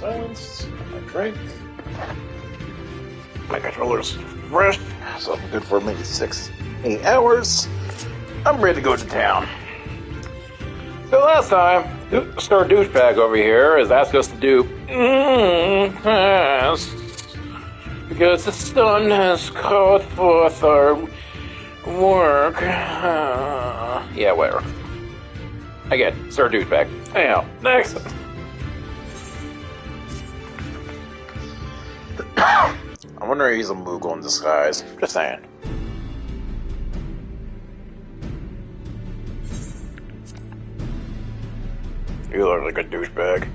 silence. My drink. My controller's fresh, so I'm good for maybe 8 hours. I'm ready to go to town. So last time, Star Douchebag over here has asked us to do tasks because the sun has called forth our work. Yeah, whatever. Again, Star Douchebag. Anyhow, next. I wonder if he's a Moogle in disguise. Just saying. You look like a douchebag.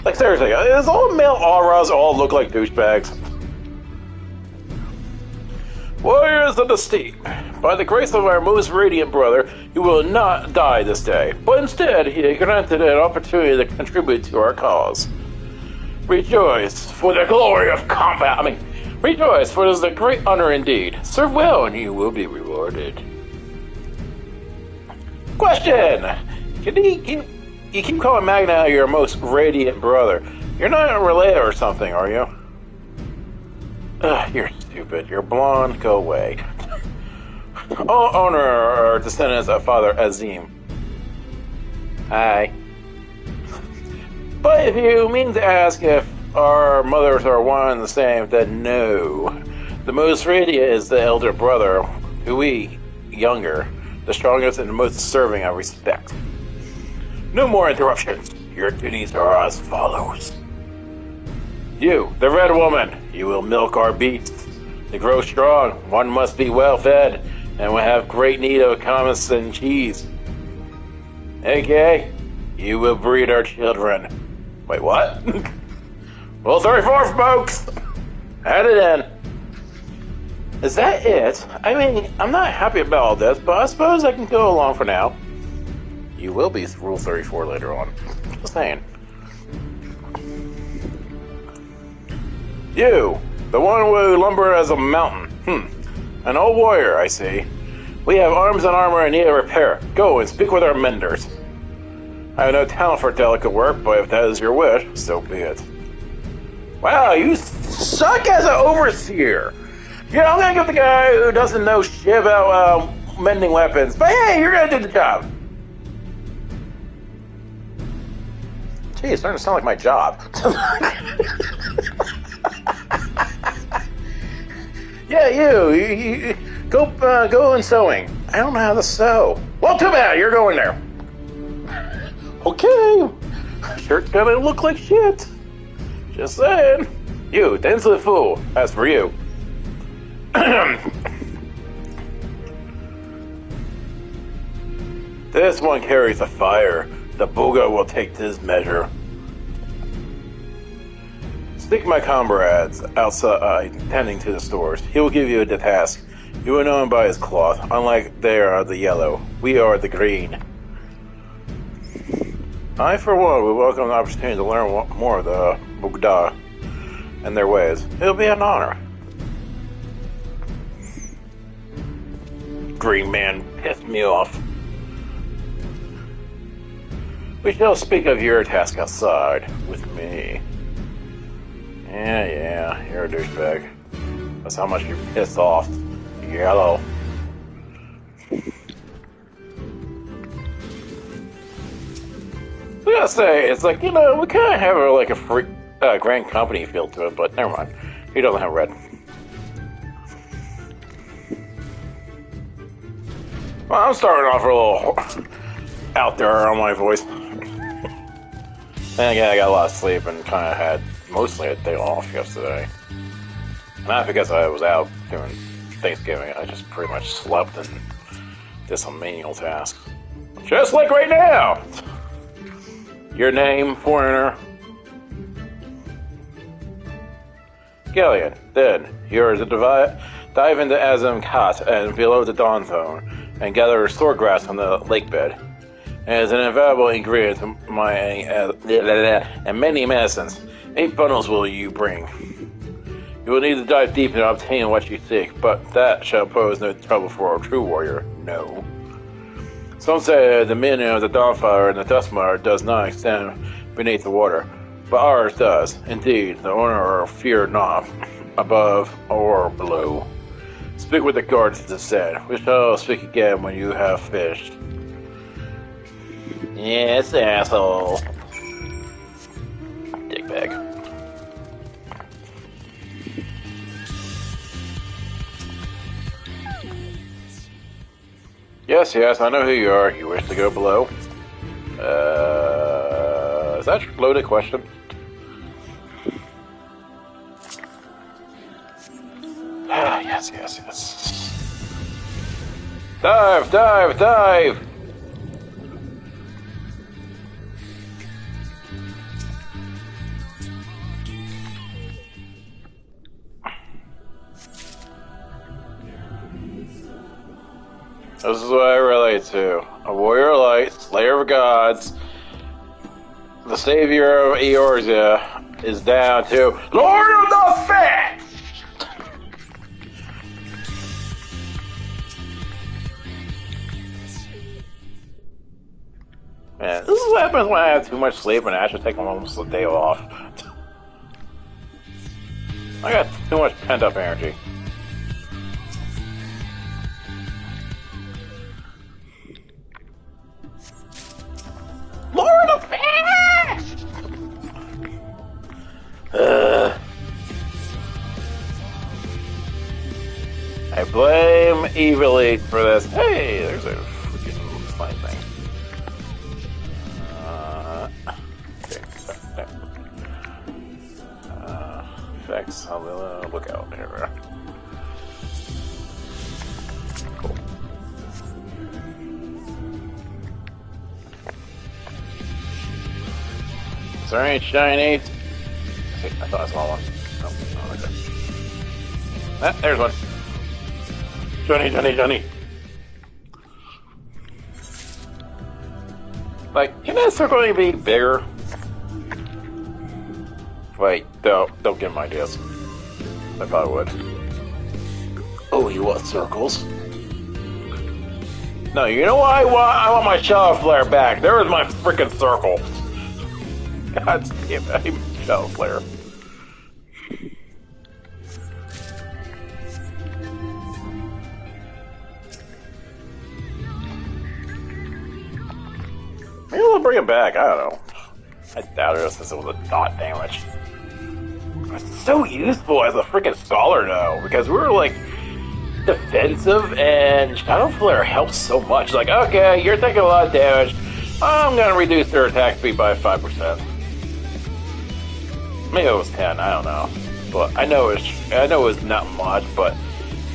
Like, seriously, does all male auras all look like douchebags? Warriors of the Steep, by the grace of our most radiant brother, you will not die this day, but instead he granted an opportunity to contribute to our cause. Rejoice for the glory of combat. Rejoice, for it is a great honor indeed. Serve well, and you will be rewarded. Question! You keep calling Magna your most radiant brother. You're not related or something, are you? Ugh, you're stupid. You're blonde. Go away. All owner are descendants of Father Azim. Hi. But if you mean to ask if our mothers are one and the same, then no. The most radiant is the elder brother, who we, younger, the strongest and the most deserving of respect. No more interruptions. Your duties are as follows. You, the red woman, you will milk our beasts. To grow strong, one must be well fed, and will have great need of commerce and cheese. Okay, you will breed our children. Wait, what? Rule 34, folks! Add it in. Is that it? I'm not happy about all this, but I suppose I can go along for now. You will be Rule 34 later on. Just saying. You, the one who lumber as a mountain. An old warrior, I see. We have arms and armor and need a repair. Go and speak with our menders. I have no talent for delicate work, but if that is your wish, so be it. Wow, you suck as an overseer. Yeah, I'm gonna give the guy who doesn't know shit about mending weapons, but hey, you're gonna do the job. Gee, it's starting to sound like my job. Yeah, you go in sewing. I don't know how to sew. Well, too bad, you're going there. Okay, shirt's gonna look like shit. Just saying. You, dance the fool. As for you. This one carries a fire. The Booga will take his measure. Seek my comrades outside, tending to the stores. He will give you the task. You will know him by his cloth. Unlike they are the yellow, we are the green. I, for one, will welcome the opportunity to learn more of the Bugda and their ways. It'll be an honor. Green man pissed me off. We shall speak of your task outside with me. Yeah, you're a douchebag. That's how much you're pissed off. Yellow. I gotta say, it's like, we kind of have a free, Grand Company feel to it, but never mind. He doesn't have red. Well, I'm starting off a little out there on my voice. And again, I got a lot of sleep and kind of had mostly a day off yesterday. Not because I was out doing Thanksgiving, I just pretty much slept and did some menial tasks. Just like right now! Your name, foreigner? Galleon, then, you are to dive into Azam Kat and below the Dawn Zone and gather swordgrass on the lake bed. It is an invaluable ingredient to my and many medicines. 8 bundles will you bring. You will need to dive deep to obtain what you seek, but that shall pose no trouble for a true warrior. No. Some say the meaning of the Dawnfire and the Dustmire does not extend beneath the water, but ours does. Indeed, the owner fear not, above or below. Speak with the guards, it is said. We shall speak again when you have fished. Yes, asshole. Dickbag. Yes, I know who you are. You wish to go below? Is that a loaded question? Yes. Dive! This is what I relate to. A warrior of light, slayer of gods, the savior of Eorzea is down to Lord of the Fat! Man, this is what happens when I have too much sleep and I actually take almost a day off. I got too much pent up energy. Lord of Fat! I blame Evilly for this. Hey, there's a freaking slime thing. Effects on the lookout here. Cool. Is there any shiny? I thought I saw one. Oh, okay. Ah, there's one. Johnny. Like, can that circle be bigger? Wait, don't give him ideas. I probably would. Oh, you want circles? No, you know what I want? I want my shadow flare back. There was my freaking circle. God damn it, I hate shadow flare. Maybe we'll bring it back, I don't know. I doubt it since it was a dot damage. It's so useful as a freaking scholar though, because we were like defensive and Shadow Flare helps so much. Like, okay, you're taking a lot of damage. I'm gonna reduce their attack speed by 5%. Maybe it was 10, I don't know. But I know it was not much, but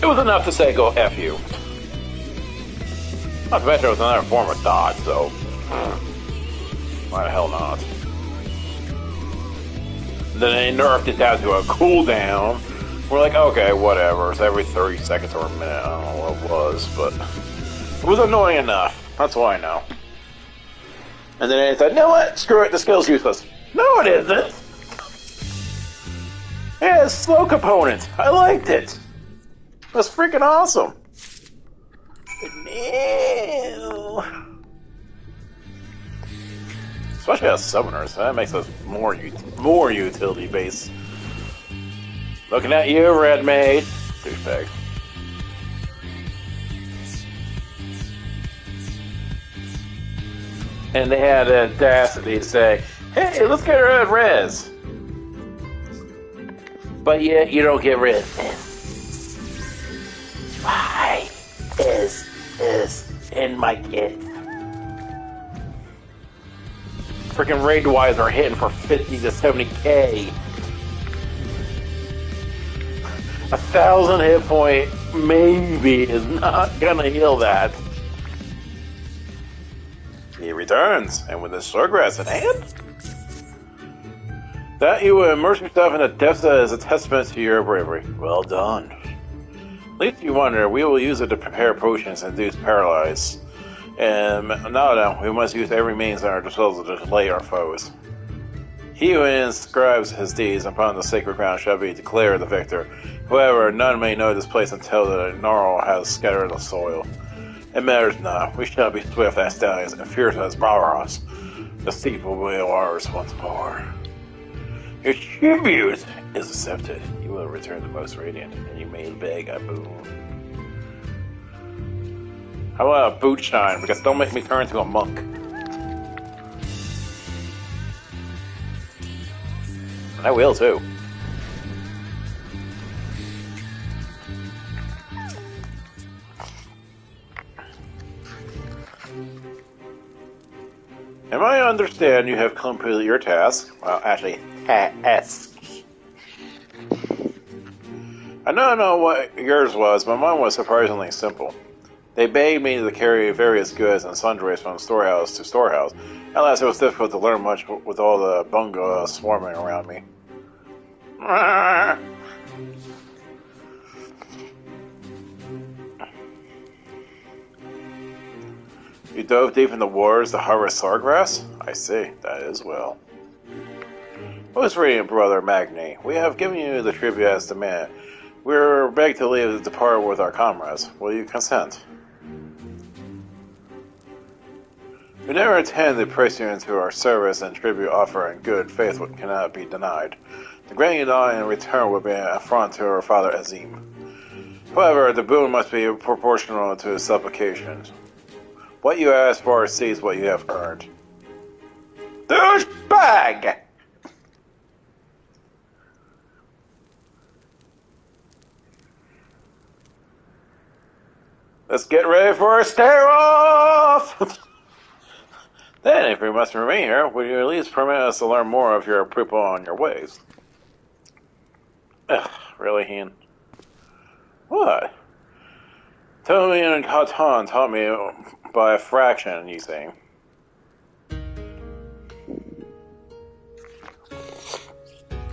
it was enough to say go F you. Not to mention it was another form of dodge, so why the hell not? Then they nerfed it down to a cooldown. We're like, okay, whatever. It's every 30 seconds or a minute. I don't know what it was, but it was annoying enough. That's all I know. And then they said, you know what? Screw it. The skill's useless. No, it isn't. It has slow components. I liked it. That's freaking awesome. No. Especially as summoners, that makes us more utility based. Looking at you, Red Maid. Douchebag. And they had the audacity to say, hey, let's get rid of Rez. But yet you don't get rid of this. Why is this in my kit? Freaking raid-wise are hitting for 50 to 70k. 1,000 hit point maybe is not gonna heal that. He returns, and with his swordgrass in hand, that you will immerse yourself in the depths is a testament to your bravery. Well done. Least you wonder, we will use it to prepare potions and induce paralyze. And no, we must use every means at our disposal to delay our foes. He who inscribes his deeds upon the sacred ground shall be declared the victor. However, none may know this place until the gnarl has scattered the soil. It matters not. We shall be swift as stallions and fierce as Barros. The steep will be ours once more. Your tribute is accepted. You will return the most radiant, and you may beg a boon. How about a boot shine? Because don't make me turn into a monk. I will too. Am I understand you have completed your task? Well, actually, task. I don't know what yours was, but mine was surprisingly simple. They begged me to carry various goods and sundries from storehouse to storehouse. Alas, it was difficult to learn much with all the bunga swarming around me. You dove deep in the waters to harvest sawgrass? I see, that is well. Most radiant brother Magni, we have given you the tribute as demanded. We are begged to leave to depart with our comrades. Will you consent? We never intend to place you into our service, and tribute offer in good faith cannot be denied. The granting it on in return would be an affront to our father Azim. However, the boon must be proportional to his supplications. What you ask for exceeds what you have earned. Douchebag! Let's get ready for a stare-off! Then, if we must remain here, will you at least permit us to learn more of your people on your ways? Ugh, really, Heen? What? Tomi and Katan taught me by a fraction, you say.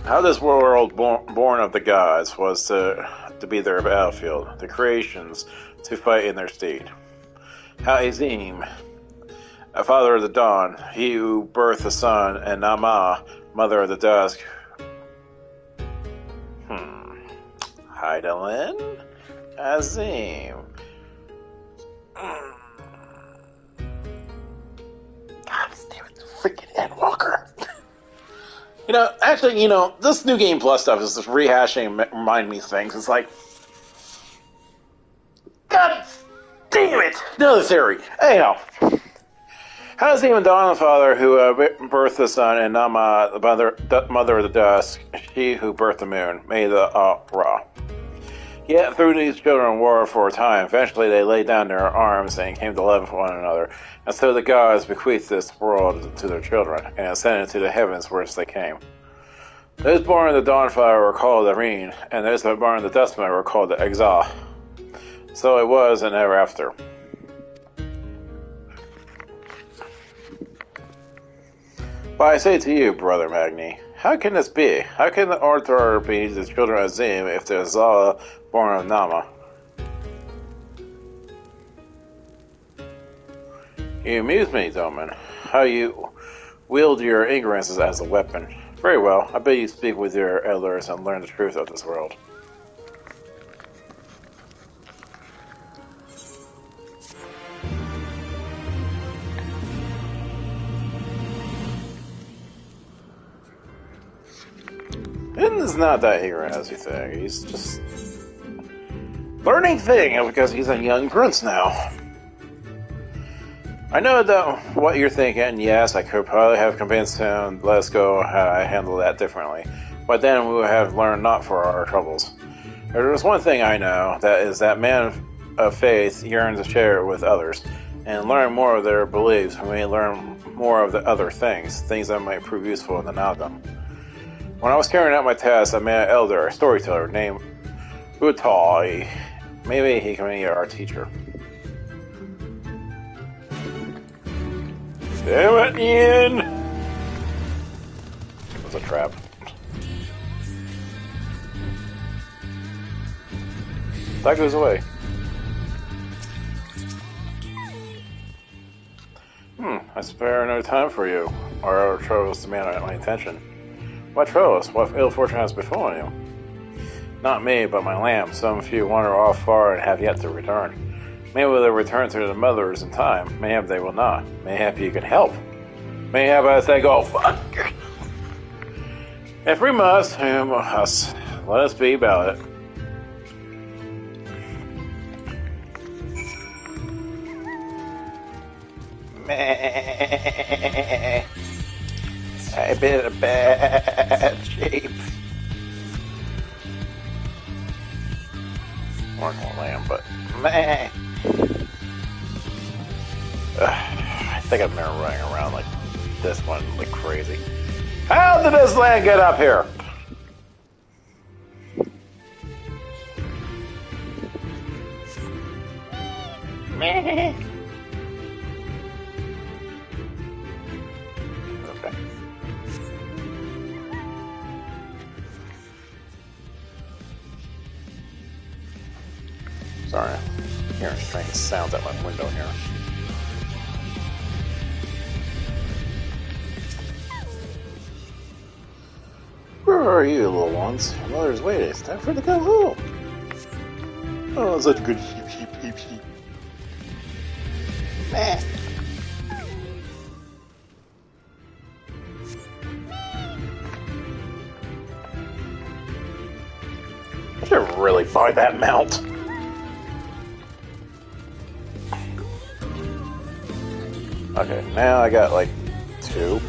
How this world born of the gods was to be their battlefield, the creations to fight in their stead. How Azim, a father of the dawn, he who birthed the sun, and Nama, mother of the dusk. Hydaelyn? Azim. God damn it, freaking Endwalker. Actually, this New Game Plus stuff is just rehashing remind me things. It's like, God damn it! Another theory. Anyhow, how does even Dawn, the father who birthed the sun, and Nama, the mother of the dusk, she who birthed the moon, made the Ra? Yet through these children war for a time. Eventually they laid down their arms and came to love one another. And so the gods bequeathed this world to their children, and ascended to the heavens whence they came. Those born of the Dawnfire were called the Reen, and those that born of the Dustman were called the Exah. So it was, and ever after. But I say to you, Brother Magni, how can this be? How can the Arthur be the children of Azim if the Azala born of Nama? You amuse me, Doman. How you wield your ignorances as a weapon. Very well, I bet you speak with your elders and learn the truth of this world. Finn is not that ignorant as you think. He's just learning things because he's a young prince now. I know that what you're thinking. Yes, I could probably have convinced him. Let's go. I handle that differently. But then we would have learned not for our troubles. There's one thing I know, that is that man of faith yearns to share it with others and learn more of their beliefs. We may learn more of the other things that might prove useful in the outcome. When I was carrying out my task, I met an elder, a storyteller named Utal. Maybe he can be our teacher. Damn it, Ian! It was a trap. That goes away. I spare no time for you. Our troubles demand my attention. What troubles? What ill fortune has befallen you? Not me, but my lamb. Some few wander off far and have yet to return. Maybe they'll return to their mothers in time. Mayhap they will not. Mayhap you can help. Mayhap I think, oh fuck. If we must, whom us, let us be about it. Meh. I've been in a bad shape. More than a lamb, but meh. I think I've been running around like this one like crazy. How did this land get up here? Meh. Okay. Sorry, I'm hearing strange sounds at my window here. Where are you, little ones? Your mother's waiting. It's time for you to go home. Oh, such good sheep, sheep, sheep, sheep. Meh. I should really buy that mount. Okay, now I got like 2.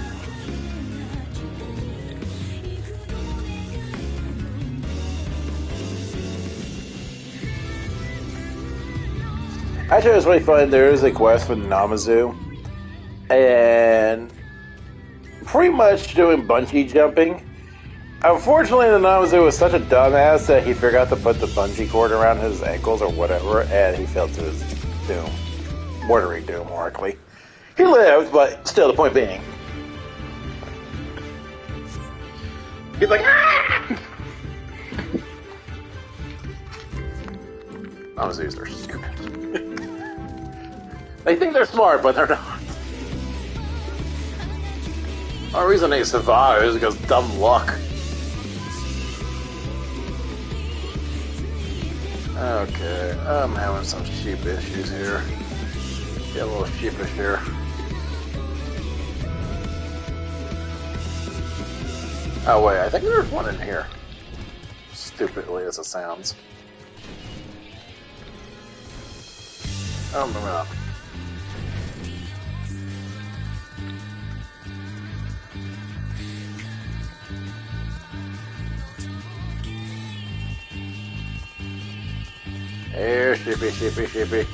Actually, it was really fun. There is a quest with Namazu, and pretty much doing bungee jumping. Unfortunately, the Namazu was such a dumbass that he forgot to put the bungee cord around his ankles or whatever, and he fell to his doom. Watery doom, more likely. He lived, but still, the point being. He's like, ah! Namazus are stupid. They think they're smart, but they're not. The only reason they survive is because of dumb luck. Okay, I'm having some sheep issues here. Get a little sheepish here. Oh wait, I think there's one in here. Stupidly as it sounds. Oh, maybe not. Here, sheepy, sheepy, sheepy.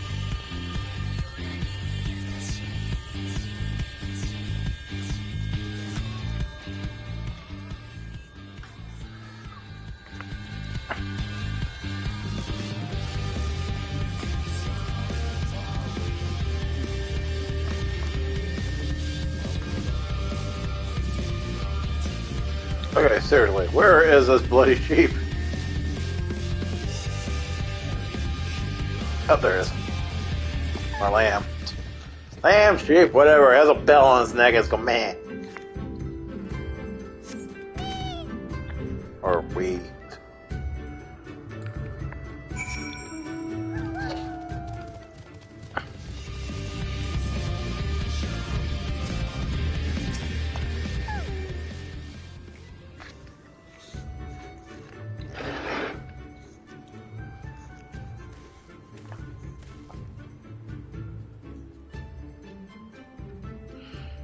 Okay, seriously, where is this bloody sheep? Oh, there it is. My lamb. Lamb, sheep, whatever. It has a bell on its neck. It's going, man. Or we.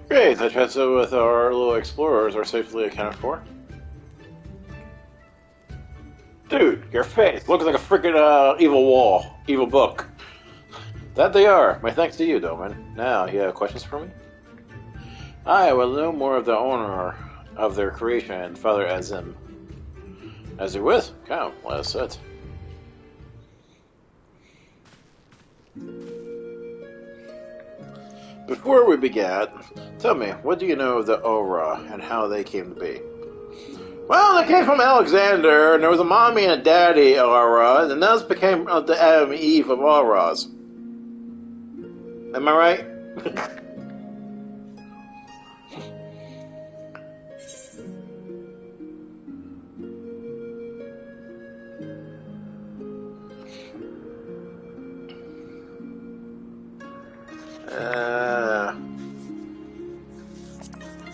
Great, the chance with our little explorers are safely accounted for. Dude, your face looks like a freaking evil wall, evil book. That they are. My thanks to you, Doman. Now, you have questions for me? I will know more of the owner of their creation, Father Azim. As you wish, come, let us sit. Before we begin, tell me, what do you know of the Aura and how they came to be? Well, they came from Alexander, and there was a mommy and a daddy Aura, and those became the Adam and Eve of Auras. Am I right?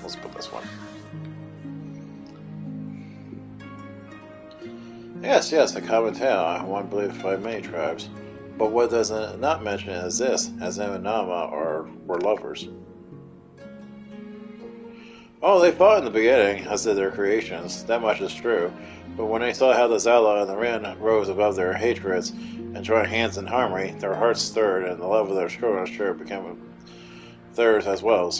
Let's put this one. Yes, a common tale, one believed by many tribes. But what does it not mention is this, as in Nama were lovers. Oh, they fought in the beginning, as did their creations, that much is true. But when they saw how the Zala and the Rin rose above their hatreds and joined hands in harmony, their hearts stirred, and the love of their children sure became theirs as well.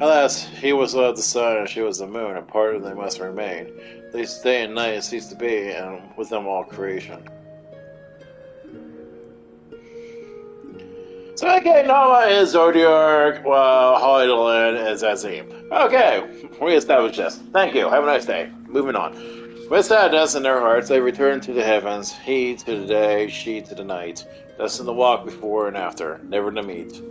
Alas, he was the sun and she was the moon, and part of them must remain. These day and night cease to be, and with them all creation. So okay, Nama is Zodiac, while Hoyland is Azim. Okay, we established this. Thank you, have a nice day. Moving on. With sadness in their hearts, they return to the heavens, he to the day, she to the night. Destined to walk before and after, never to meet.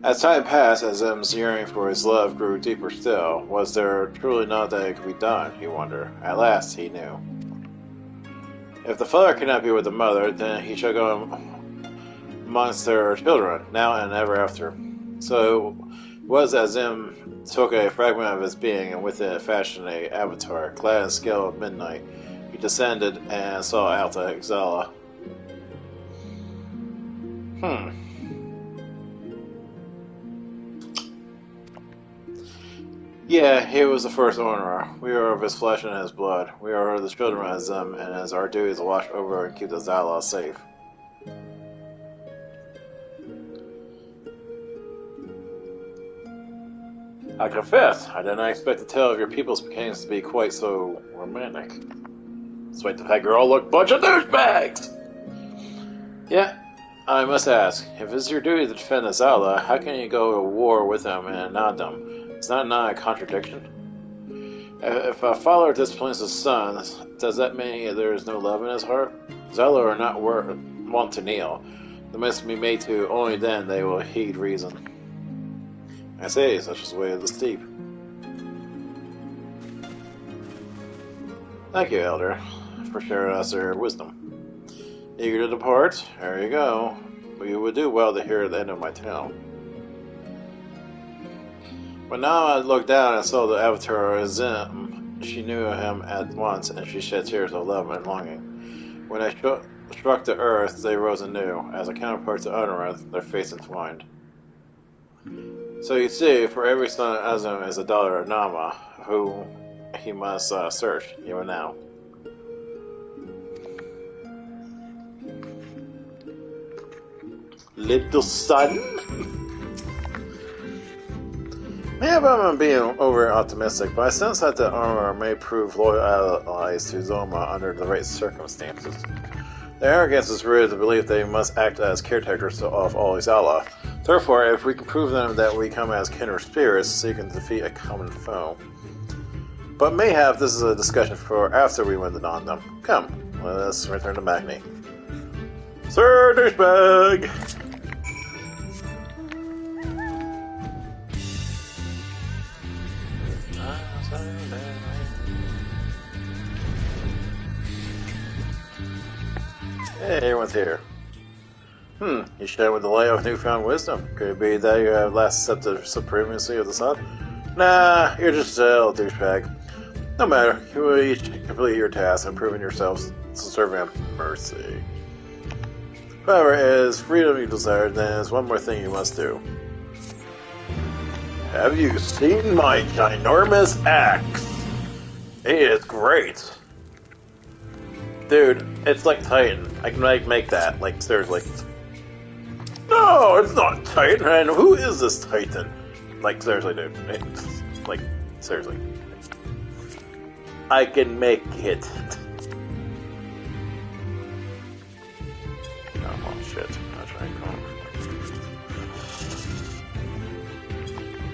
As time passed, Azim's yearning for his love grew deeper still. Was there truly not that it could be done, he wondered. At last, he knew. If the father cannot be with the mother, then he shall go amongst their children, now and ever after. So it was Azim took a fragment of his being, and with it fashioned an avatar, clad in scale of midnight. He descended and saw Alta Exala. Yeah, he was the first owner. We are of his flesh and his blood. We are the children of Azim, and it is our duty to watch over and keep the Zala safe. I confess, I did not expect the tale of your people's beginnings to be quite so romantic. Despite the fact you all look bunch of douchebags! Yeah, I must ask, if it's your duty to defend the Zala, how can you go to war with them and not them? Is that not a contradiction? If a father disciplines his son, does that mean there is no love in his heart? Zala are not wont to kneel. They must be made to, only then they will heed reason. I say, such is the way of the steep. Thank you, Elder, for sharing us your wisdom. Eager to depart? There you go. You would do well to hear the end of my tale. When now I looked down and saw the avatar of Azim, she knew him at once, and she shed tears of love and longing. When I struck the earth, they rose anew. As a counterpart to Unearth, their fates entwined. So you see, for every son of Azim is a daughter of Nama, who he must search, even now. Little son? Maybe I'm being over-optimistic, but I sense that the armor may prove loyal allies to Zoma under the right circumstances. Their arrogance is rooted in the belief they must act as caretakers of all Izala. Therefore, if we can prove them that we come as kindred spirits, seeking to defeat a common foe. But mayhap this is a discussion for after we win the Nondom. Come, let us return to Magni. Sir Douchebag! Hey, everyone's here. You share with the light of newfound wisdom. Could it be that you have last accepted the supremacy of the sun? Nah, you're just a little douchebag. No matter, you will each complete your task and prove yourselves to serve him mercy. However, as freedom you desire, then there's one more thing you must do. Have you seen my ginormous axe? It is great. Dude, it's like Titan. I can make that, like, seriously. No, it's not Titan, and who is this Titan? Like, seriously, dude. Like, seriously. I can make it. Oh, shit.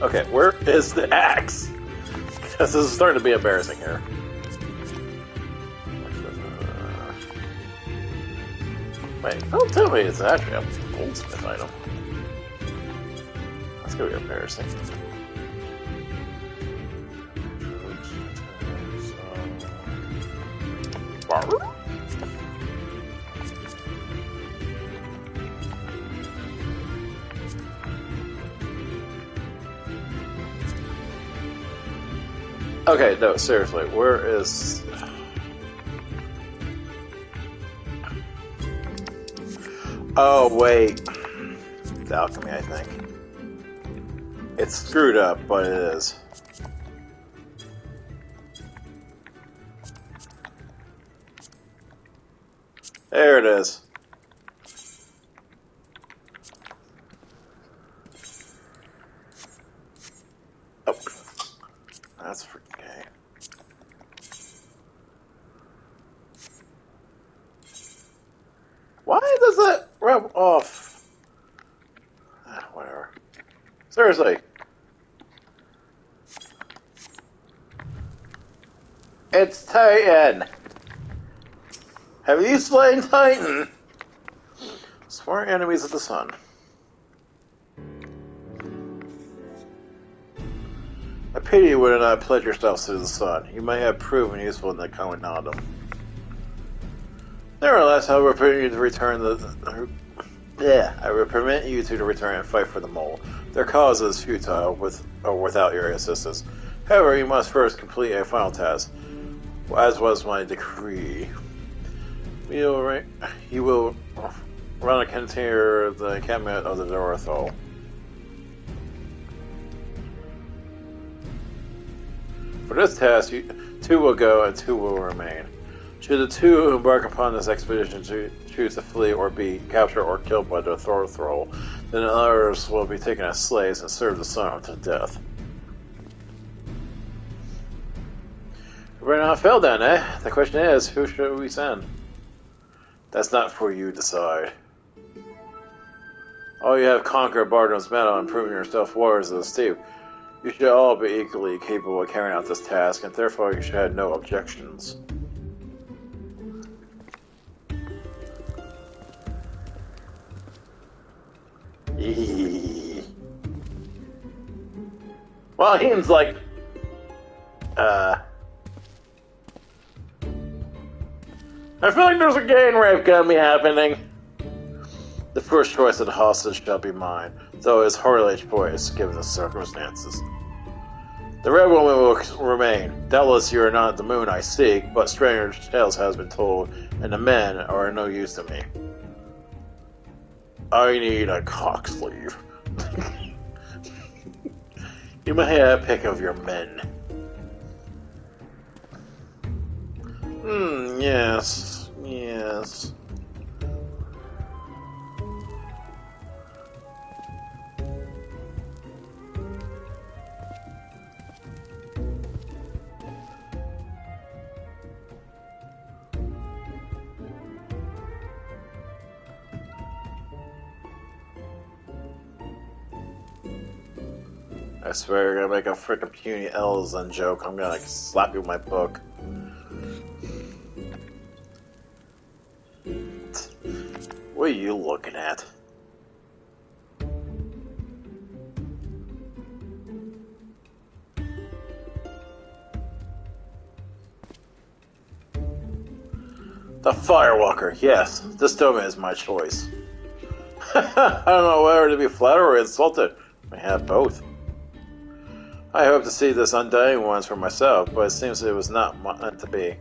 Okay, where is the axe? Because this is starting to be embarrassing here. Wait, don't tell me it's actually a goldsmith item. That's gonna be embarrassing. Okay, no, seriously, where is... Oh, wait. It's alchemy, I think. It's screwed up, but it is. There it is. Oh. That's freaking gay. Why does that rub off? Whatever. Seriously. It's Titan. Have you slain Titan? Smart enemies of the sun. I pity you would not pledge yourself to the sun. You might have proven useful in the Covenantum. Nevertheless, I will permit you to return I will permit you to return and fight for the mole. Their cause is futile with or without your assistance. However, you must first complete a final task, as was my decree. You will run a container the encampment of the Dorothol. For this task, two will go and two will remain. Should the two who embark upon this expedition choose to flee or be captured or killed by the Dorothol, then the others will be taken as slaves and serve the sun to death. We're not failed then, eh? The question is, who should we send? That's not for you to decide. All you have conquered Bardom's metal and proven yourself warriors of the steep. You should all be equally capable of carrying out this task, and therefore you should have no objections. Well, he seems like, I feel like there's a gang rape gonna be happening. The first choice of the hostage shall be mine, though it is hardly a choice, given the circumstances. The Red Woman will remain. Doubtless you are not the moon I seek, but stranger tales has been told, and the men are no use to me. I need a cock sleeve. You may have a pick of your men. Yes. I swear you're gonna make a frickin' puny Elzen joke. I'm gonna slap you with my book. What are you looking at? The Firewalker, yes. This domain is my choice. I don't know whether to be flattered or insulted. I have both. I hope to see this Undying Ones for myself, but it seems it was not meant to be.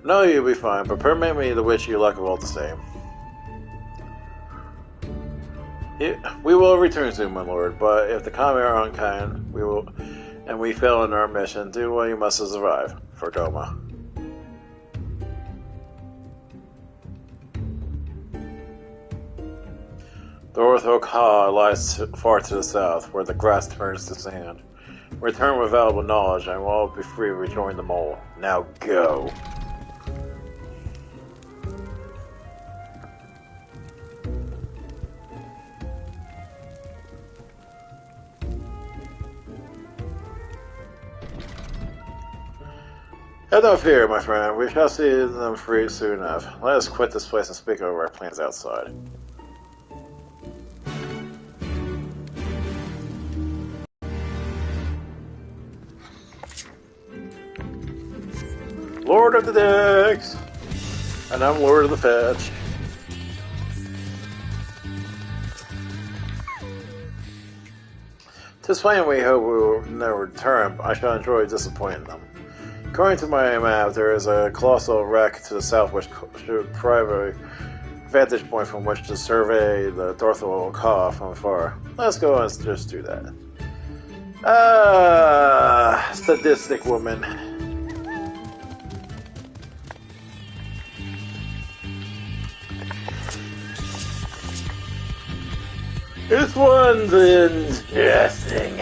No, you'll be fine, but permit me to wish you luck of all the same. We will return soon, my lord, but if the Kami are unkind, we fail in our mission, do what you must to survive. For Doma. The Orthoka lies far to the south, where the grass turns to sand. Return with valuable knowledge, and we'll be free to rejoin the mole. Now go. Have no fear, my friend. We shall see them free soon enough. Let us quit this place and speak over our plans outside. Lord of the Decks! And I'm Lord of the Fetch. 'Tis plain we hope we will never return, but I shall enjoy disappointing them. According to my map, there is a colossal wreck to the south which should provide a vantage point from which to survey the Dorthwell Caw from afar. Let's go and just do that. Sadistic woman. This one's interesting.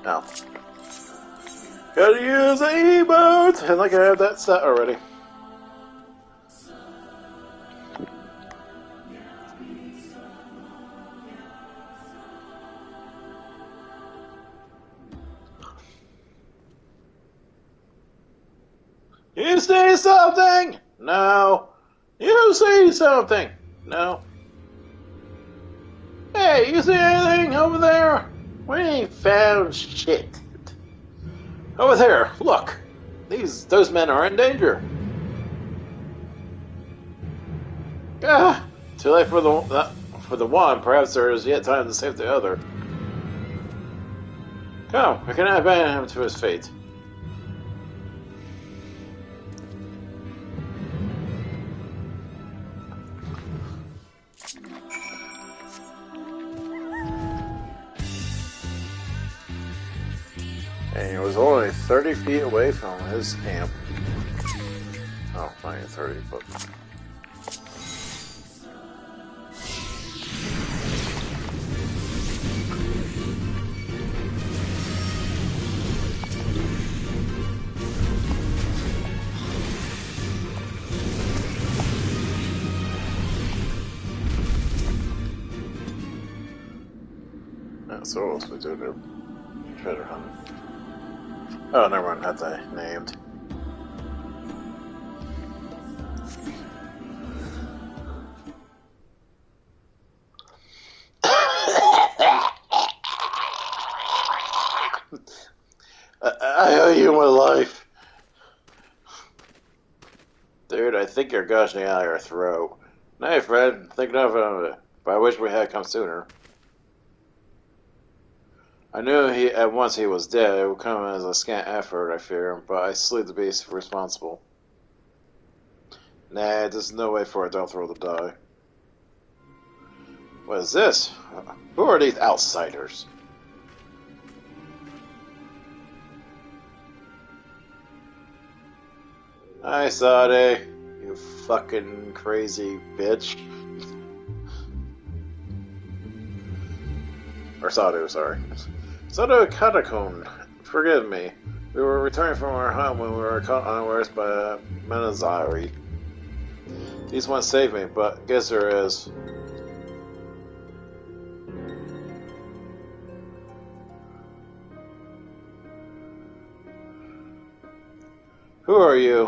Now, gotta use an emote! And like I have that set already. You see something? No. You see something? No. Hey, you see anything over there? We ain't found shit. Over there, look. Those men are in danger. Ah, too late for the one. Perhaps there is yet time to save the other. Come, we can abandon him to his fate. And he was only 30 feet away from his camp. Oh, not even 30, but... So what else we do there? Treasure hunt. Oh, never mind, that's named. I owe you my life. Dude, I think you're gushing out of your throat. Nay, Fred, think nothing of it, but I wish we had come sooner. I knew at once he was dead. It would come as a scant effort, I fear, but I slew the beast responsible. Nah, there's no way for a Dorthwell to die. What is this? Who are these outsiders? Hi, Sade. You fucking crazy bitch. Or Sadu, sorry. Sadu Catacomb, forgive me. We were returning from our hunt when we were caught unawares by Menazari. These ones saved me, but guess there is. Who are you?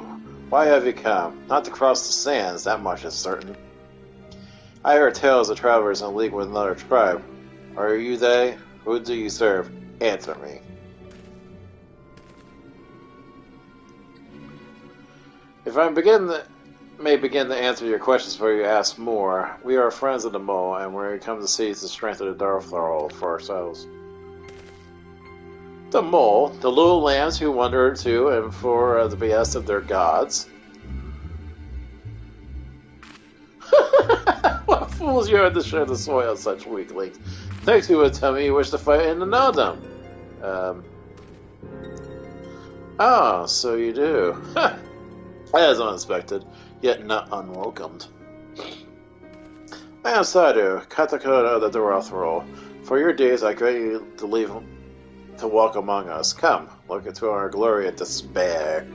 Why have you come? Not to cross the sands, that much is certain. I heard tales of travelers in league with another tribe. Are you they? Who do you serve? Answer me. If I may begin to answer your questions before you ask more, we are friends of the mole, and we come to seize the strength of the Dorthwell for ourselves. The mole, the little lambs who wander to and for the behest of their gods. What fools you are to share the soil of such weaklings. Thanks, you would tell me you wish to fight in the Nodum. Ah, so you do. That is unexpected, yet not unwelcomed. I am Sadu, Katakota of the Dorthwell. For your days I grant you to leave to walk among us. Come, look into our glory and despair.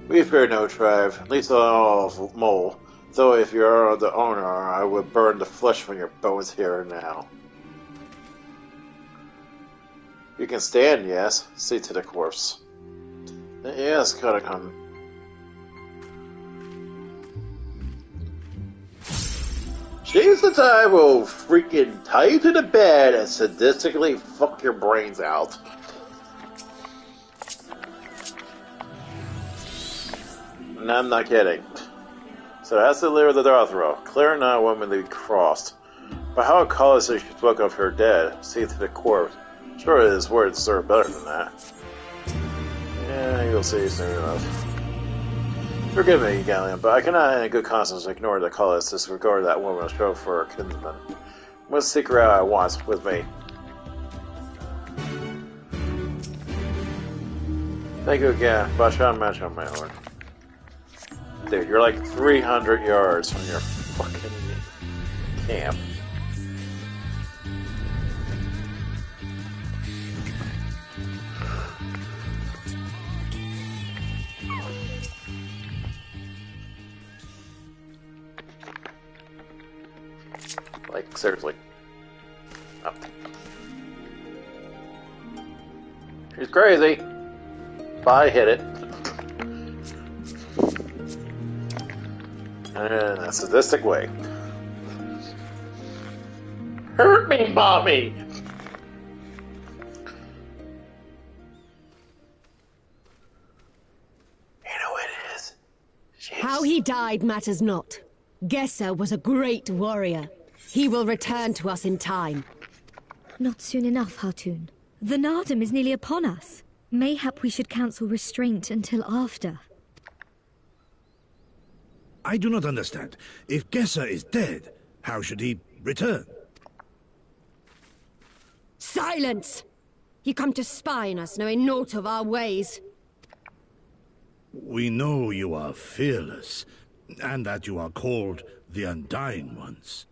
We fear no tribe, least of all mole. Though if you are the owner, I would burn the flesh from your bones here and now. You can stand, yes. See to the corpse. Yes, Kodakon. James and I will freaking tie you to the bed and sadistically fuck your brains out. And I'm not kidding. So that's the leader of the Dothro. Clear and not a woman to be crossed. But how callous she spoke of her dead, see to the corpse. Sure, his words serve better than that. Yeah, you'll see soon enough. Forgive me, Galleon, but I cannot in good conscience ignore the callous disregard that woman showed for her kinsman. I must seek her out at once with me. Thank you again, but I shall match on my own. Dude, you're like 300 yards from your fucking camp. Like, seriously. Oh. She's crazy. But I hit it. In a sadistic way. Hurt me, mommy! You know what it is? How he died matters not. Gesser was a great warrior. He will return to us in time. Not soon enough, Hartoon. The Nardum is nearly upon us. Mayhap we should counsel restraint until after. I do not understand. If Gesser is dead, how should he return? Silence! You come to spy on us, knowing naught of our ways. We know you are fearless, and that you are called the Undying Ones.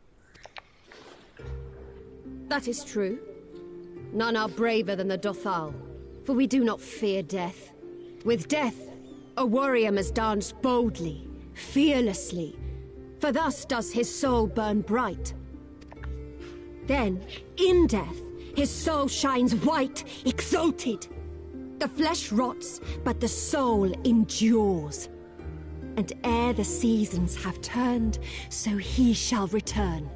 That is true. None are braver than the Dothal, for we do not fear death. With death, a warrior must dance boldly, fearlessly, for thus does his soul burn bright. Then, in death, his soul shines white, exalted. The flesh rots, but the soul endures. And ere the seasons have turned, so he shall return.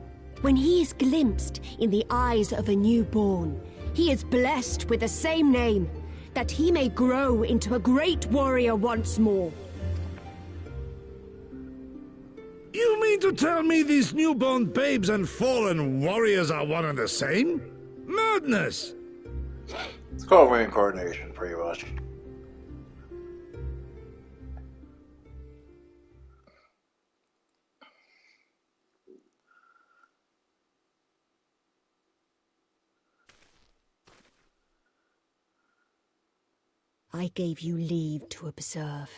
When he is glimpsed in the eyes of a newborn, he is blessed with the same name, that he may grow into a great warrior once more. You mean to tell me these newborn babes and fallen warriors are one and the same? Madness! It's called reincarnation, pretty much. I gave you leave to observe,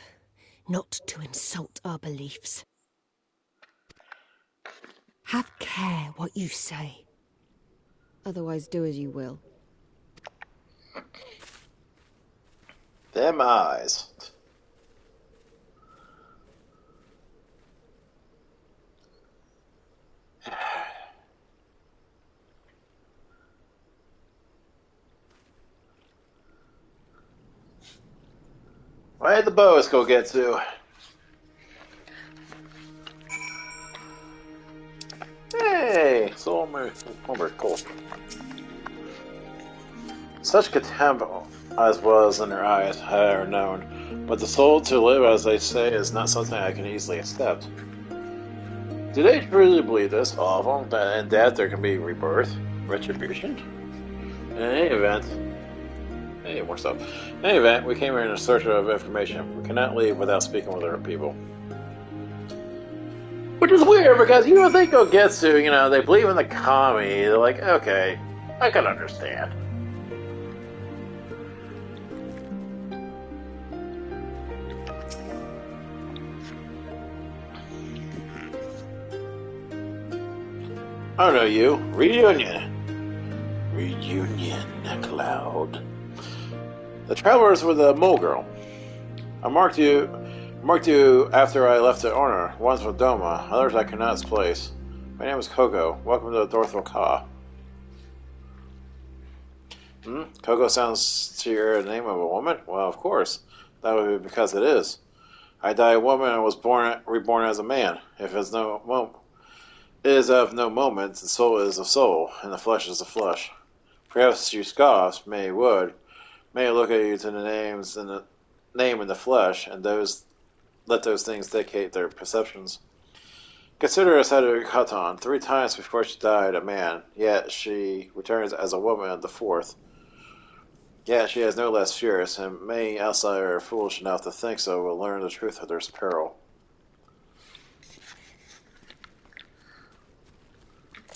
not to insult our beliefs. Have care what you say. Otherwise do as you will. Them eyes. Where did the boas go get to? Hey, Stormblood, cool. Such contempt as was in their eyes had I known, but the soul to live, as they say, is not something I can easily accept. Do they truly believe this, all of them, that in death there can be rebirth, retribution? In any event, more stuff. In any event, we came here in search of information. We cannot leave without speaking with our people. Which is weird, because you would think Ogetsu, they believe in the kami. They're like, okay, I can understand. I don't know you. Reunion, Cloud. The travelers were the mole girl. I marked you after I left the owner. One's with Doma, others I cannot place. My name is Coco. Welcome to the Dorthal Ka. Hmm? Coco sounds to your name of a woman? Well, of course. That would be because it is. I die a woman and was reborn as a man. If it's it is of no moment, the soul is a soul, and the flesh is the flesh. Perhaps you scoffs, may look at you to the names in the name in the flesh, and let those things dictate their perceptions. Consider us had a cut on 3 times before she died a man, yet she returns as a woman at the 4th. Yet she is no less fierce, and many outsiders are foolish enough to think so will learn the truth of their peril.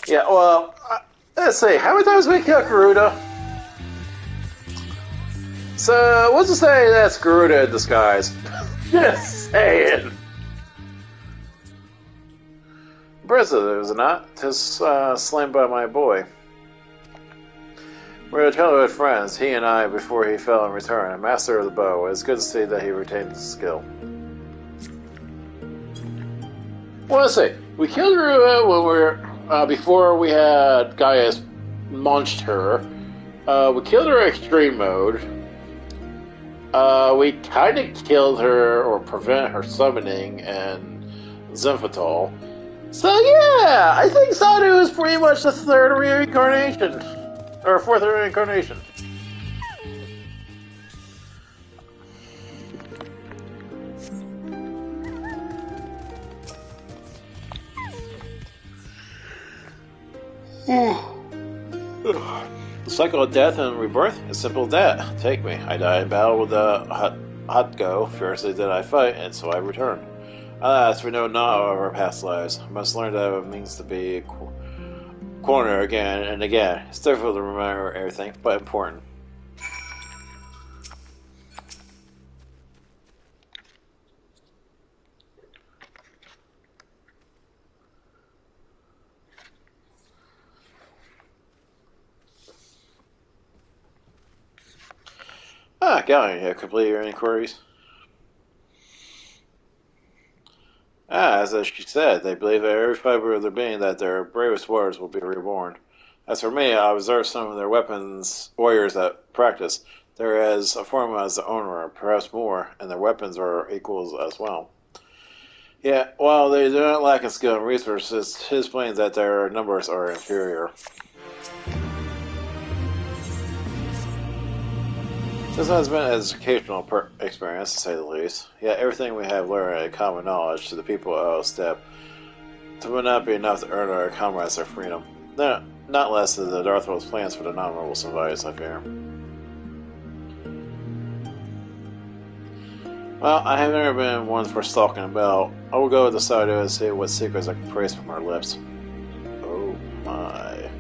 Yeah, well, let's see, how many times we killed Garuda? So, let's just say that's Garuda in disguise. Just saying. Impressive, is it not? 'Tis slain by my boy. We're childhood friends, he and I, before he fell in return, a master of the bow. It's good to see that he retained his skill. Well, let's see. We killed Garuda when we were, before we had Gaius munched her. We killed her in extreme mode. We kind of killed her, or prevented her summoning, and Zenfetol. So yeah, I think Sadu is pretty much the 3rd reincarnation. Or 4th reincarnation. The cycle of death and rebirth is simple as that. Take me. I died in battle with the Hotgo. Fiercely did I fight, and so I returned. Alas, we know not of our past lives. I must learn that it means to be corner again and again. It's difficult to remember everything, but important. Galleon, you have completed your inquiries? As she said, they believe that every fiber of their being that their bravest warriors will be reborn. As for me, I observed some of their warriors at practice. They're as a form as the owner, perhaps more, and their weapons are equals as well. Yeah, while they do not lack in skill and resources, his claims that their numbers are inferior. This has been an educational experience, to say the least. Yet everything we have learned a common knowledge to the people of Step would not be enough to earn our comrades their freedom. No, not less than the Darthrow's plans for the non-mortal survivors, I fear. Well, I have never been one for stalking about. I will go with the side and see what secrets I can praise from her lips. Oh my.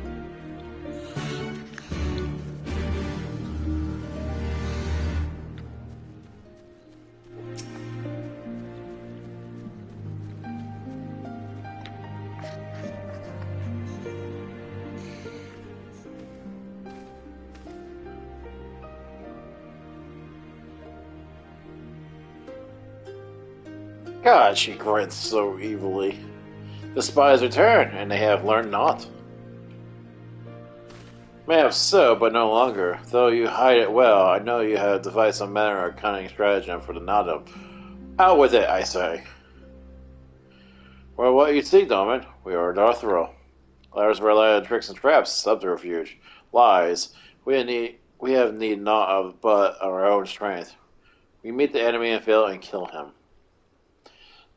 God, she grins so evilly. The spies return, and they have learned naught. May have so, but no longer. Though you hide it well, I know you have devised some manner of cunning stratagem for the Nada. Out with it, I say. Well, what you see, Domin? We are Darthro. Ours rely on tricks and traps, subterfuge, lies. We have need not of but our own strength. We meet the enemy and fail and kill him.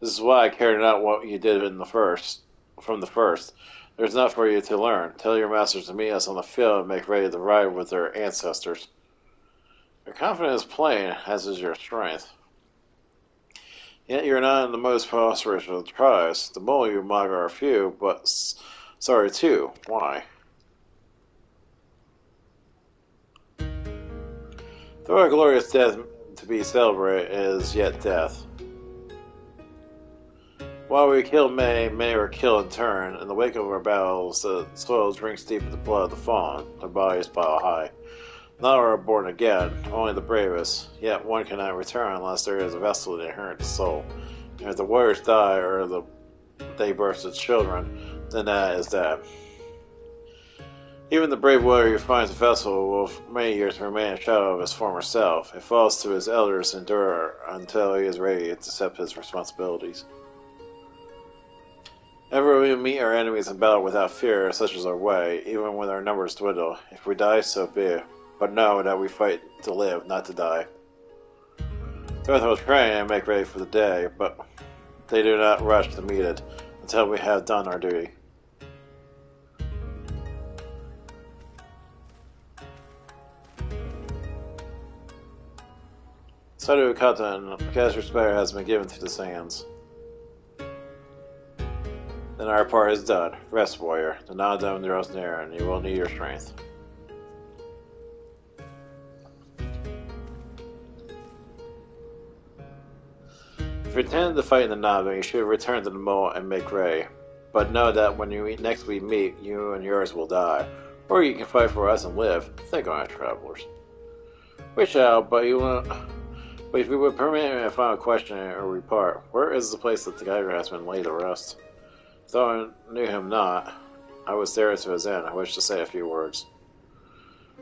This is why I cared not what you did from the first. There's enough for you to learn. Tell your masters to meet us on the field and make ready to ride with their ancestors. Your confidence is plain, as is your strength. Yet you're not in the most prosperous of the tribes. The mole you mock are few, but sorry too. Why? Though a glorious death to be celebrated is yet death. While we kill many were killed in turn. In the wake of our battles, the soil drinks deep in the blood of the fallen. Their bodies pile high. None are born again, only the bravest. Yet one cannot return unless there is a vessel to inherit the soul. And if the warriors die or they birth the children, then that is that. Even the brave warrior who finds a vessel will for many years remain a shadow of his former self. It falls to his elders to endure until he is ready to accept his responsibilities. Ever we meet our enemies in battle without fear, such is our way, even when our numbers dwindle. If we die, so be it. But know that we fight to live, not to die. Both will train and make ready for the day, but they do not rush to meet it until we have done our duty. So do Cotton, because respect has been given to the sands. Then our part is done. Rest, warrior. The non-dome draws near, and you will need your strength. If you intend to fight in the Na'vi, you should return to the mole and make ready. But know that when next we meet, you and yours will die. Or you can fight for us and live. Think on it, travelers. We shall, but if you would permit me a final question or we part, where is the place that the Geiger has been laid to rest? Though I knew him not, I was there to his end. I wish to say a few words.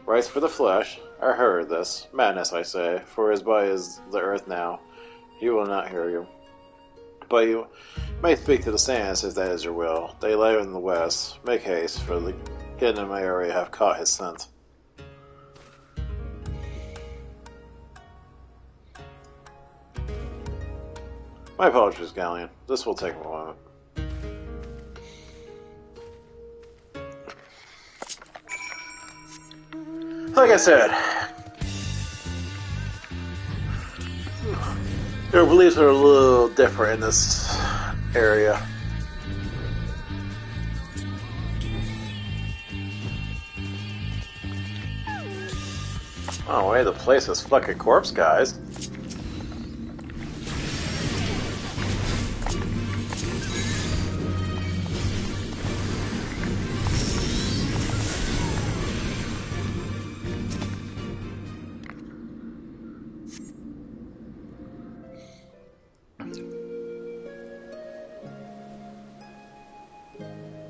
Rights for the flesh. I heard this. Madness, I say, for his body is the earth now. He will not hear you. But you may speak to the sands if that is your will. They lay in the west. Make haste, for the kingdom may already have caught his scent. My apologies, Galleon. This will take a moment. Like I said, their beliefs are a little different in this area. Oh wait, the place is fucking corpse, guys.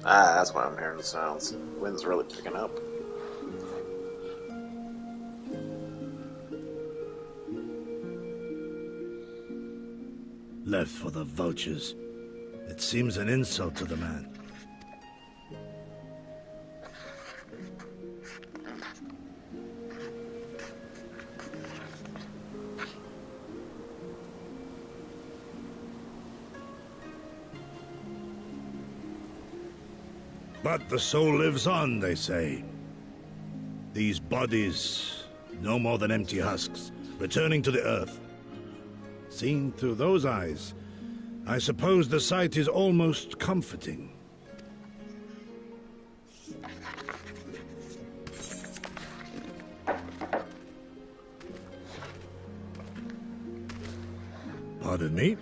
Ah, that's why I'm hearing the sounds. The wind's really picking up. Left for the vultures. It seems an insult to the man. But the soul lives on, they say. These bodies, no more than empty husks, returning to the earth. Seen through those eyes, I suppose the sight is almost comforting. Pardon me?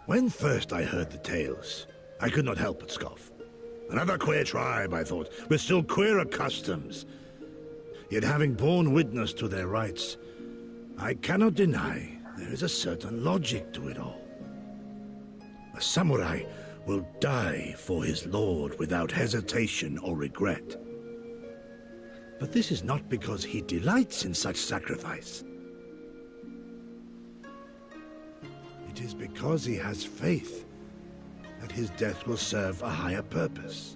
When first I heard the tales, I could not help but scoff. Another queer tribe, I thought, with still queerer customs. Yet having borne witness to their rites, I cannot deny there is a certain logic to it all. A samurai will die for his lord without hesitation or regret. But this is not because he delights in such sacrifice. It is because he has faith that his death will serve a higher purpose.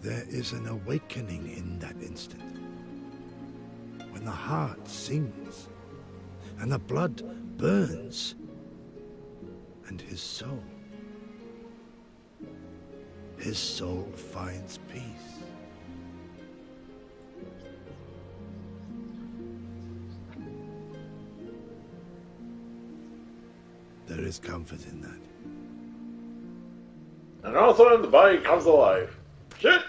There is an awakening in that instant, when the heart sings and the blood burns, and his soul finds peace. There is comfort in that. And all of a sudden, the body comes alive. Shit!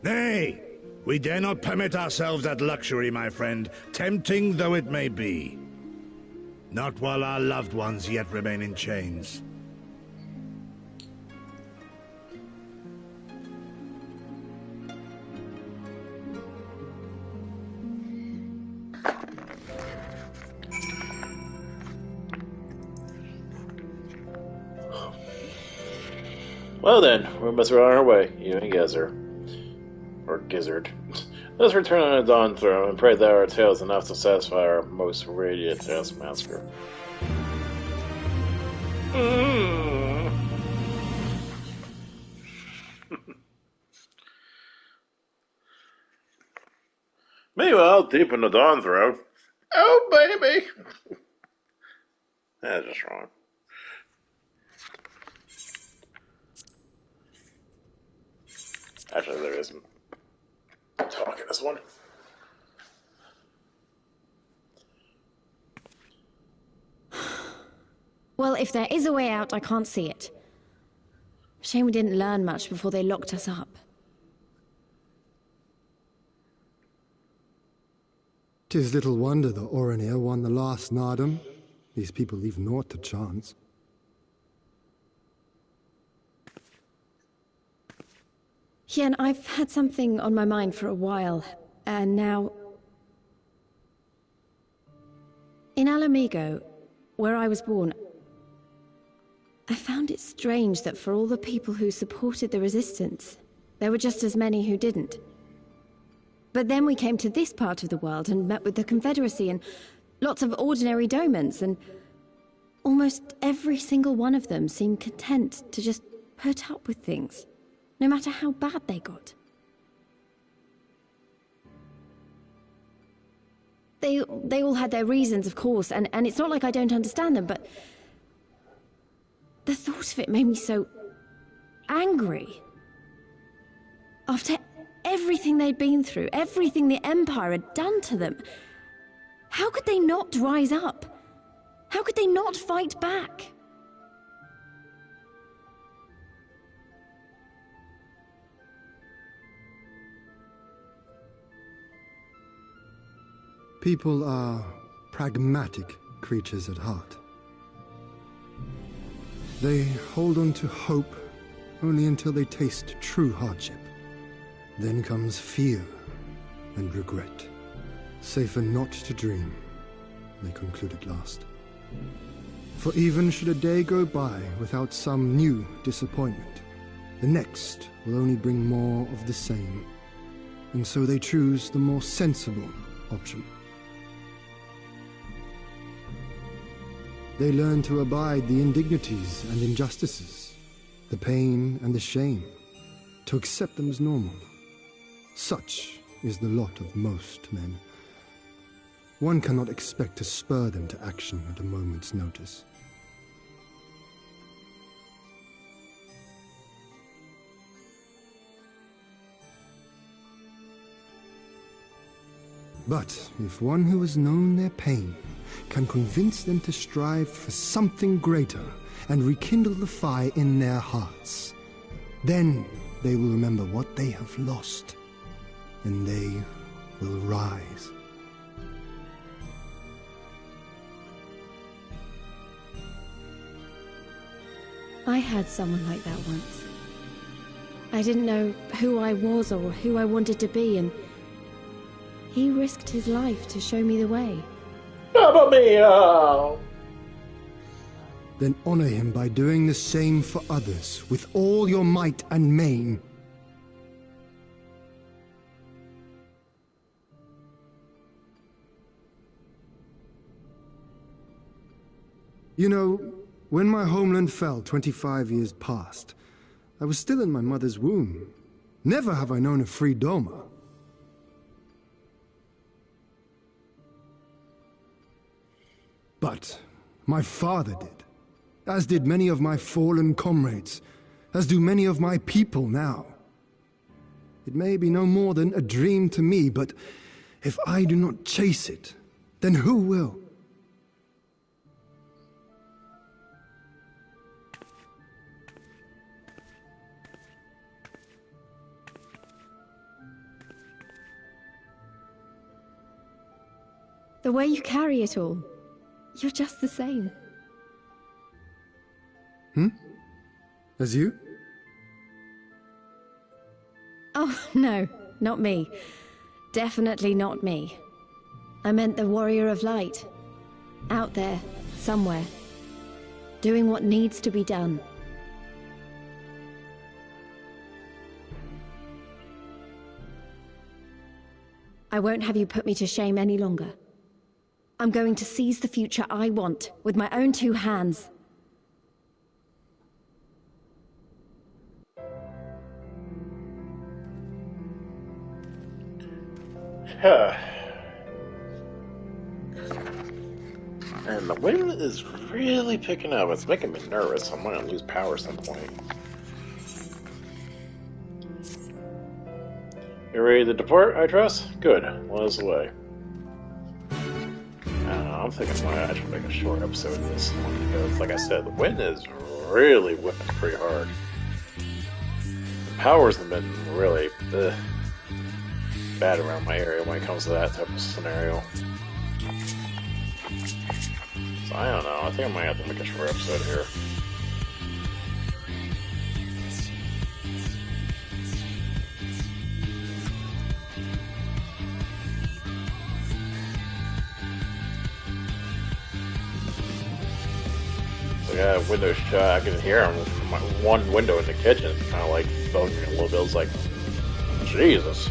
Nay, we dare not permit ourselves that luxury, my friend, tempting though it may be. Not while our loved ones yet remain in chains. Well then, we must be on our way, you and Gizzard. Or Gizzard. Let's return on the Dawn Throne and pray that our tale is enough to satisfy our most radiant taskmaster. Meanwhile, deep in the Dawn Throne. Oh, baby! That's just wrong. Actually, there isn't talk in this one. Well, if there is a way out, I can't see it. Shame we didn't learn much before they locked us up. 'Tis little wonder the Oranir won the last Nardum. These people leave naught to chance. Hien, I've had something on my mind for a while, and now... In Alamigo, where I was born, I found it strange that for all the people who supported the Resistance, there were just as many who didn't. But then we came to this part of the world and met with the Confederacy and lots of ordinary domans, and almost every single one of them seemed content to just put up with things, no matter how bad they got. They all had their reasons, of course, and it's not like I don't understand them, but the thought of it made me so angry. After everything they'd been through, everything the Empire had done to them, how could they not rise up? How could they not fight back? People are pragmatic creatures at heart. They hold on to hope only until they taste true hardship. Then comes fear and regret. Safer not to dream, they conclude at last. For even should a day go by without some new disappointment, the next will only bring more of the same, and so they choose the more sensible option. They learn to abide the indignities and injustices, the pain and the shame, to accept them as normal. Such is the lot of most men. One cannot expect to spur them to action at a moment's notice. But if one who has known their pain can convince them to strive for something greater and rekindle the fire in their hearts, then they will remember what they have lost, and they will rise. I had someone like that once. I didn't know who I was or who I wanted to be, and he risked his life to show me the way. Mamma mia! Then honor him by doing the same for others with all your might and main. You know, when my homeland fell 25 years past, I was still in my mother's womb. Never have I known a free Doma. But my father did, as did many of my fallen comrades, as do many of my people now. It may be no more than a dream to me, but if I do not chase it, then who will? The way you carry it all. You're just the same. As you? Oh, no, not me. Definitely not me. I meant the warrior of light. Out there, somewhere. Doing what needs to be done. I won't have you put me to shame any longer. I'm going to seize the future I want, with my own two hands. And the wind is really picking up. It's making me nervous. I'm going to lose power at some point. You ready to depart, I trust? Good. Let us away. I don't know, I'm thinking I should make a short episode of this one because, like I said, the wind is really whipping pretty hard. The powers have been really bad around my area when it comes to that type of scenario. So I don't know. I think I might have to make a short episode here. So I got a window shut. I can hear him from my one window in the kitchen. It's kind of like bugging me a little bit. It's like, Jesus.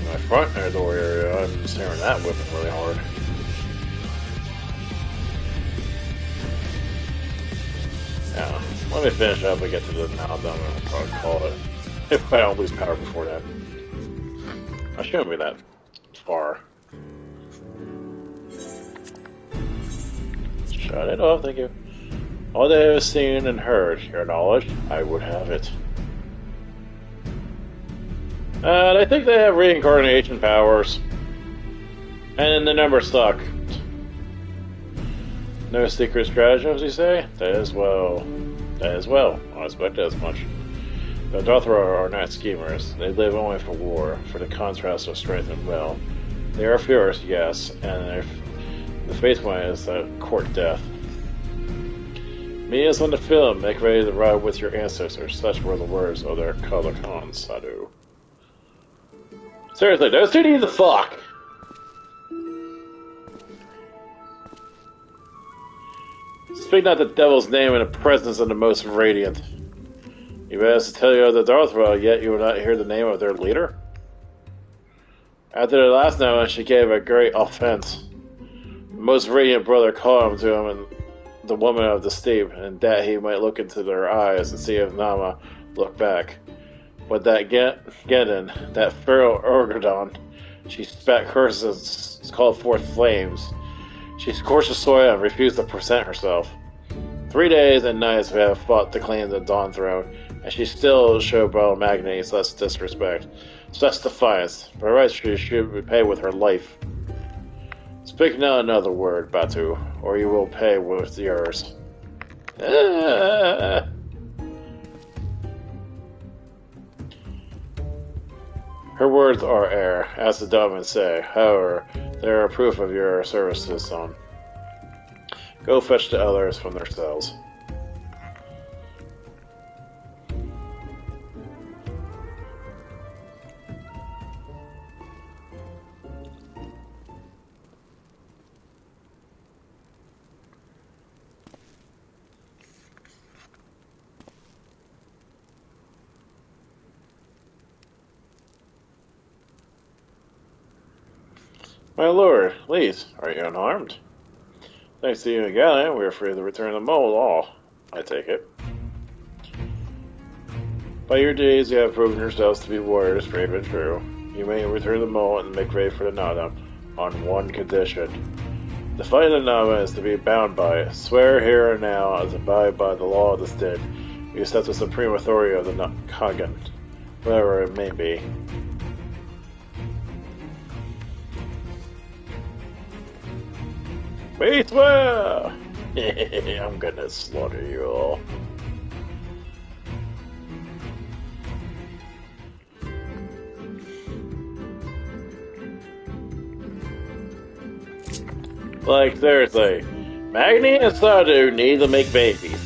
My front door area, I'm just hearing that whipping really hard. Yeah, let me finish up and get to the now done and I'll probably call it. If I don't lose power before that. I shouldn't be that far. Shut it off, thank you. All that I have seen and heard, your knowledge, I would have it. I think they have reincarnation powers. And the number suck. No secret stratagems, you say? That is well. I expect as much. The Dothra are not schemers. They live only for war, for the contrast of strength and will. They are fierce, yes, and the faith one is the court death. Me is on the film, make ready to ride with your ancestors. Such were the words of their Kalakan Sadhu. Seriously, those two need to fuck! Speak not the devil's name in the presence of the most radiant. You asked to tell you of the Darthra, yet you will not hear the name of their leader? After the last night, she gave a great offense. The most radiant brother called him to him and the woman of the steep, and that he might look into their eyes and see if Nama looked back. But that Gedon, that feral Urgadon, she spat curses, called forth flames. She scorched the soil and refused to present herself. 3 days and nights we have fought to claim the Dawn Throne, and she still showed Magni such disrespect, such defiance. By rights she should repay with her life. Speak not another word, Batu, or you will pay with yours. Her words are air, as the Dahmen say. However, they are proof of your service to the sun. Go fetch the others from their cells. My lord, Lise, are you unarmed? Thanks to you and Gallion, we are free to return the mole all, I take it. By your deeds, you have proven yourselves to be warriors brave and true. You may return the mole and make ready for the Nada on one condition. The fight of the Nada is to be bound by it. Swear here and now as abide by the law of the stick. You accept the supreme authority of the Kagan, whatever it may be. We swear! I'm gonna slaughter you all. Like, seriously. Magni and Stardew need to make babies.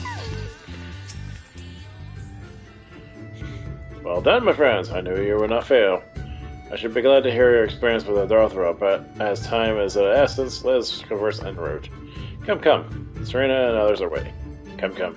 Well done, my friends. I knew you would not fail. I should be glad to hear your experience with the Darthra, but as time is of essence, let's converse en route. Come, come. Serena and others are waiting. Come, come.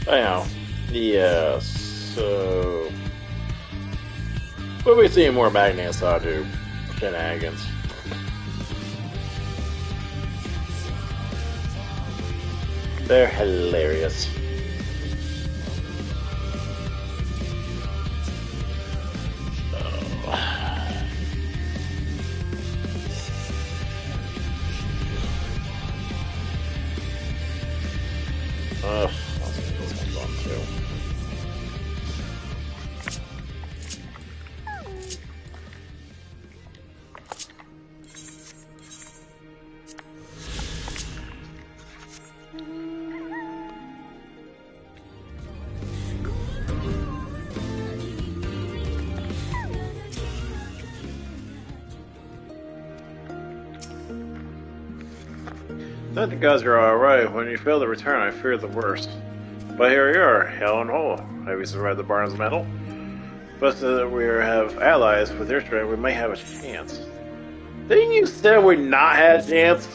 Anyhow, yeah, so... we'll be seeing more Magni and Stardew shenanigans. They're hilarious. Ugh. Thought you guys are alright. When you failed to return, I feared the worst. But here you are, hell and whole. Have you survived the Barnes Medal? But that we have allies with your strength, we might have a chance. Didn't you say we not had a chance?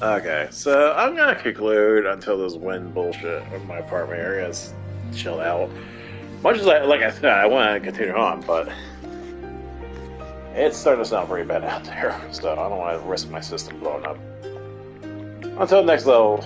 Okay, so I'm gonna conclude until this wind bullshit in my apartment area is chilled out. Much as like I said, I want to continue on, but it's starting to sound pretty bad out there, so I don't want to risk my system blowing up. Until next level.